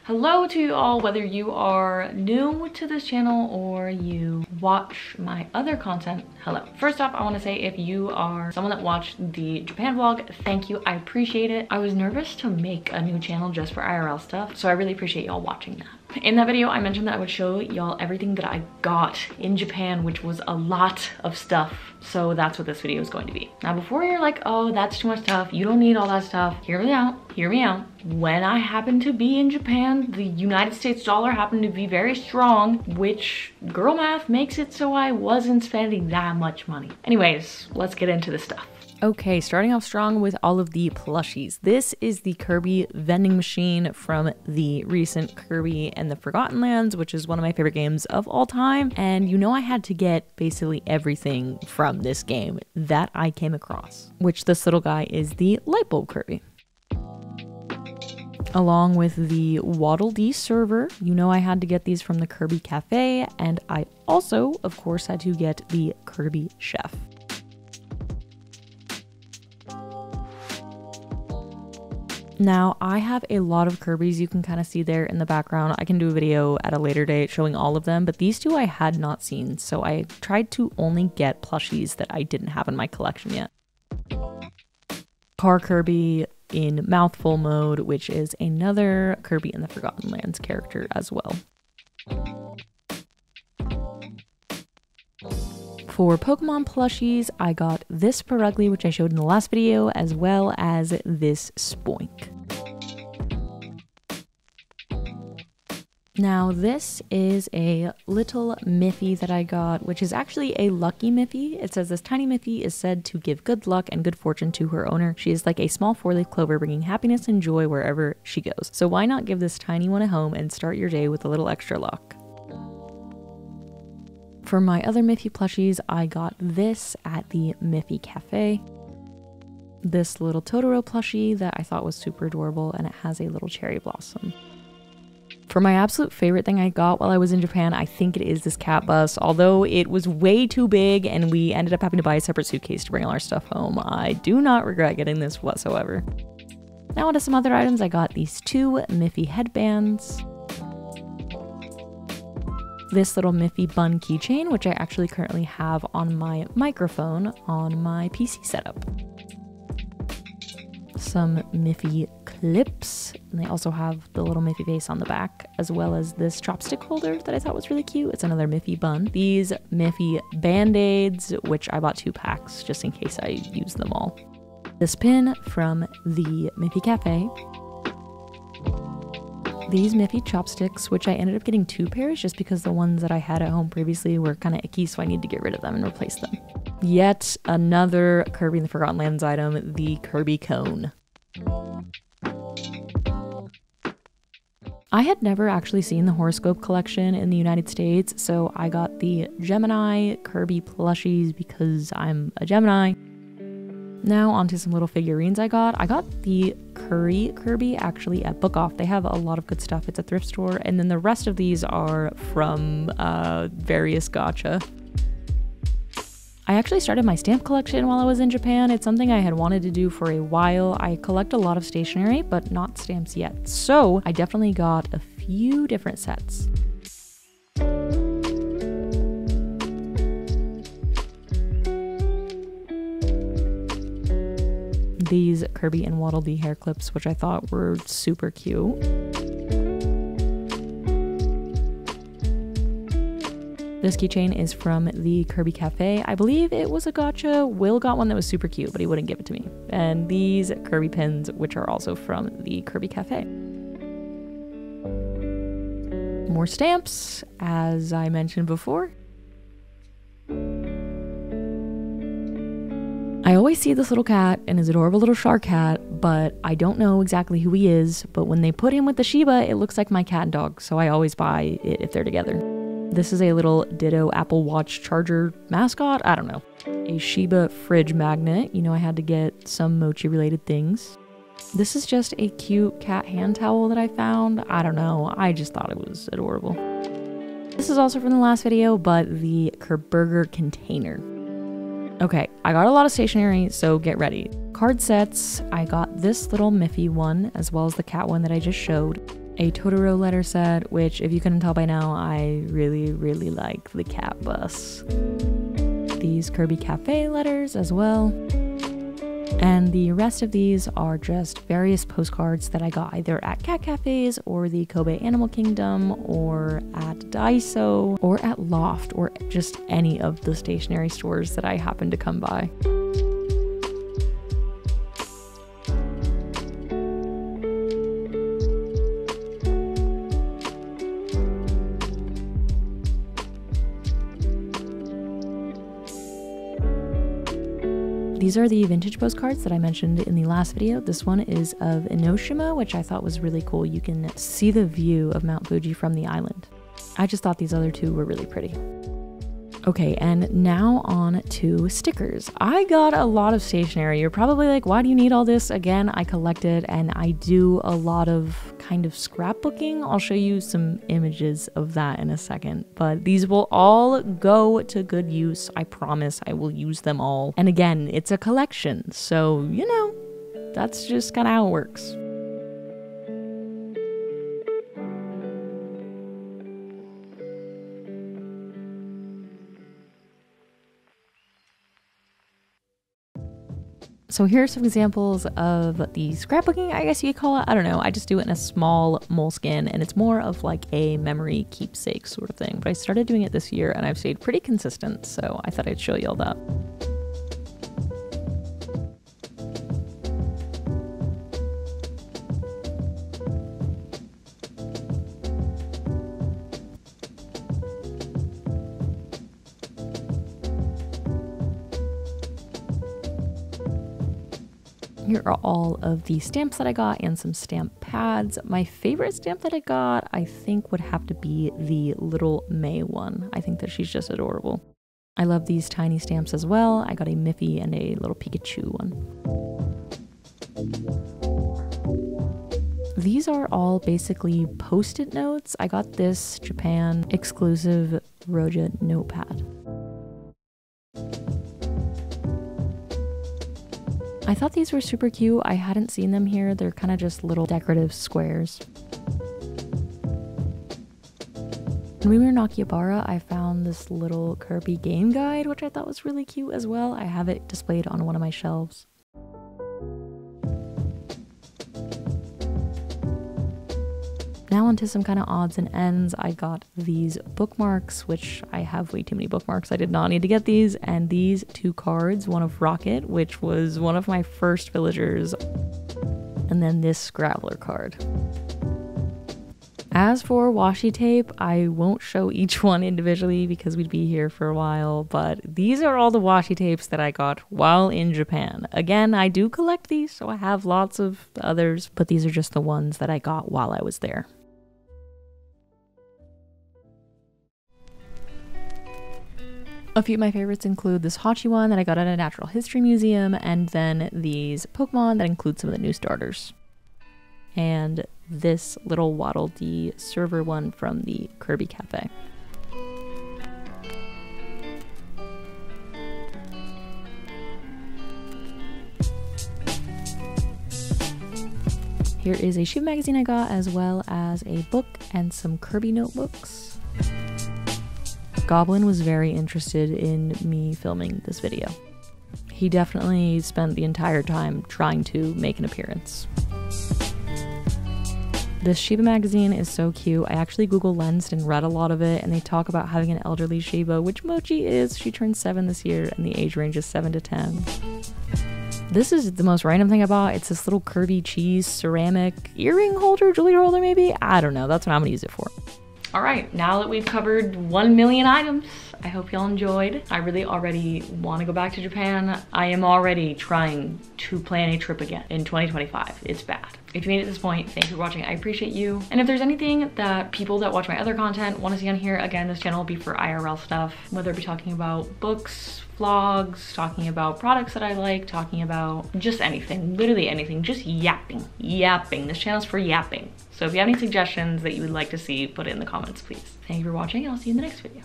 Hello to you all, whether you are new to this channel or you watch my other content, hello. First off, I want to say if you are someone that watched the Japan vlog, thank you, I appreciate it. I was nervous to make a new channel just for IRL stuff, so I really appreciate y'all watching that. In that video, I mentioned that I would show y'all everything that I got in Japan, which was a lot of stuff. So that's what this video is going to be. Now, before you're like, oh, that's too much stuff, you don't need all that stuff, hear me out, hear me out. When I happened to be in Japan, the United States dollar happened to be very strong, which girl math makes it so I wasn't spending that much money. Anyways, let's get into the stuff. Okay, starting off strong with all of the plushies. This is the Kirby vending machine from the recent Kirby and the Forgotten Lands, which is one of my favorite games of all time. And you know I had to get basically everything from this game that I came across, which this little guy is the Lightbulb Kirby. Along with the Waddle Dee server, you know I had to get these from the Kirby Cafe, and I also, of course, had to get the Kirby Chef. Now, I have a lot of Kirbys you can kind of see there in the background. I can do a video at a later date showing all of them, but these two I had not seen, so I tried to only get plushies that I didn't have in my collection yet. Car Kirby in Mouthful mode, which is another Kirby in the Forgotten Lands character as well. For Pokemon plushies, I got this Purugly, which I showed in the last video, as well as this Spoink. Now, this is a little Miffy that I got, which is actually a lucky Miffy. It says this tiny Miffy is said to give good luck and good fortune to her owner. She is like a small four-leaf clover, bringing happiness and joy wherever she goes. So why not give this tiny one a home and start your day with a little extra luck? For my other Miffy plushies, I got this at the Miffy Cafe. This little Totoro plushie that I thought was super adorable, and it has a little cherry blossom. For my absolute favorite thing I got while I was in Japan, I think it is this cat bus. Although it was way too big and we ended up having to buy a separate suitcase to bring all our stuff home, I do not regret getting this whatsoever. Now onto some other items. I got these two Miffy headbands. This little Miffy bun keychain, which I actually currently have on my microphone on my PC setup. Some Miffy clips, and they also have the little Miffy face on the back, as well as this chopstick holder that I thought was really cute. It's another Miffy bun. These Miffy band-aids, which I bought 2 packs just in case I use them all. This pin from the Miffy Cafe. These Miffy chopsticks, which I ended up getting 2 pairs just because the ones that I had at home previously were kind of icky, so I need to get rid of them and replace them. Yet another Kirby in the Forgotten Lands item, the Kirby Cone. I had never actually seen the horoscope collection in the United States, so I got the Gemini Kirby plushies because I'm a Gemini. Now onto some little figurines I got. I got the Curry Kirby actually at Book Off. They have a lot of good stuff. It's a thrift store. And then the rest of these are from various gacha. I actually started my stamp collection while I was in Japan. It's something I had wanted to do for a while. I collect a lot of stationery, but not stamps yet. So I definitely got a few different sets. These Kirby and Waddle Dee hair clips, which I thought were super cute. This keychain is from the Kirby Cafe. I believe it was a gacha. Will got one that was super cute, but he wouldn't give it to me. And these Kirby pins, which are also from the Kirby Cafe. More stamps, as I mentioned before. I always see this little cat and his adorable little shark cat, but I don't know exactly who he is. But when they put him with the Shiba, it looks like my cat and dog, so I always buy it if they're together. This is a little Ditto Apple Watch charger mascot. I don't know. A Shiba fridge magnet. You know, I had to get some mochi related things. This is just a cute cat hand towel that I found. I don't know. I just thought it was adorable. This is also from the last video, but the Kerburger container. Okay, I got a lot of stationery, so get ready. Card sets, I got this little Miffy one, as well as the cat one that I just showed. a Totoro letter set, which if you couldn't tell by now, I really, really like the cat bus. These Kirby Cafe letters as well. And the rest of these are just various postcards that I got either at cat cafes or the Kobe Animal Kingdom or at Daiso or at Loft or just any of the stationery stores that I happened to come by. These are the vintage postcards that I mentioned in the last video. This one is of Enoshima, which I thought was really cool. You can see the view of Mount Fuji from the island. I just thought these other two were really pretty. Okay, and now on to stickers. I got a lot of stationery. You're probably like, why do you need all this? Again, I collected and I do a lot of kind of scrapbooking. I'll show you some images of that in a second, but these will all go to good use. I promise I will use them all. And again, it's a collection, so you know, that's just kind of how it works. So here are some examples of the scrapbooking, I guess you could call it. I don't know. I just do it in a small moleskin and it's more of like a memory keepsake sort of thing. But I started doing it this year and I've stayed pretty consistent. So I thought I'd show you all that. Here are all of the stamps that I got and some stamp pads. My favorite stamp that I got, I think, would have to be the little May one. I think that she's just adorable. I love these tiny stamps as well. I got a Miffy and a little Pikachu one. These are all basically post-it notes. I got this Japan exclusive Roja notepad. I thought these were super cute. I hadn't seen them here. They're kind of just little decorative squares. When we were in Akihabara, I found this little Kirby game guide, which I thought was really cute as well. I have it displayed on one of my shelves. Now onto some kind of odds and ends. I got these bookmarks, which I have way too many bookmarks. I did not need to get these. And these two cards, one of Rocket, which was one of my first villagers, and then this Scrabbler card. As for washi tape, I won't show each one individually because we'd be here for a while, but these are all the washi tapes that I got while in Japan. Again, I do collect these, so I have lots of others, but these are just the ones that I got while I was there. A few of my favorites include this Hachi one that I got at a natural history museum, and then these Pokemon that include some of the new starters. And this little Waddle Dee server one from the Kirby Cafe. Here is a Shiba magazine I got, as well as a book and some Kirby notebooks. Goblin was very interested in me filming this video. He definitely spent the entire time trying to make an appearance. This Shiba magazine is so cute. I actually Google Lensed and read a lot of it, and they talk about having an elderly Shiba, which Mochi is. She turned 7 this year, and the age range is 7 to 10. This is the most random thing I bought. It's this little Kirby cheese ceramic earring holder, jewelry holder maybe? I don't know. That's what I'm gonna use it for. All right, now that we've covered 1 million items, I hope y'all enjoyed. I really already want to go back to Japan. I am already trying to plan a trip again in 2025. It's bad. If you made it to this point, thank you for watching. I appreciate you. And if there's anything that people that watch my other content want to see on here, again, this channel will be for IRL stuff, whether it be talking about books, vlogs, talking about products that I like, talking about just anything, literally anything, just yapping. This channel's for yapping. So if you have any suggestions that you would like to see, put it in the comments, please. Thank you for watching, and I'll see you in the next video.